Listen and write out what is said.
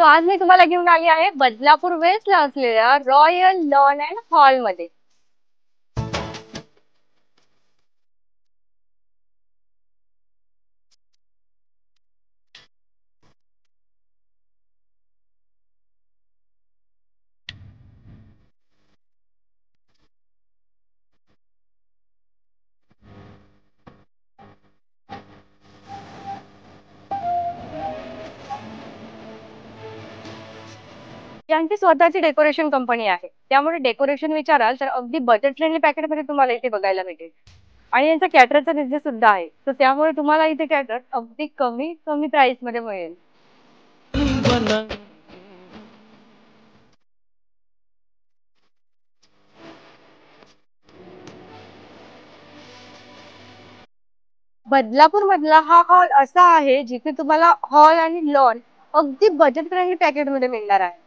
So आज मी तुम्हाला घेऊन आली आहे बदलापूर वेस्टला असलेल्या रॉयल लॉन अँड हॉल मध्ये. यांची स्वतःची डेकोरेशन कंपनी आहे, त्यामुळे डेकोरेशन विचाराल तर अगदी बजेट फ्रेंडली पॅकेज मध्ये तुम्हाला इथे बघायला भेटेल. आणि यांचा कॅटरचा बिझनेस सुद्धा आहे, तर त्यामुळे तुम्हाला इथे कॅटर अगदी कमी कमी प्राइस मध्ये मिळेल. बदलापूर मधला हा हॉल असा आहे जिथे तुम्हाला हॉल आणि लॉन अगदी बजेट फ्रेंडली पॅकेज मध्ये मिळणार आहे.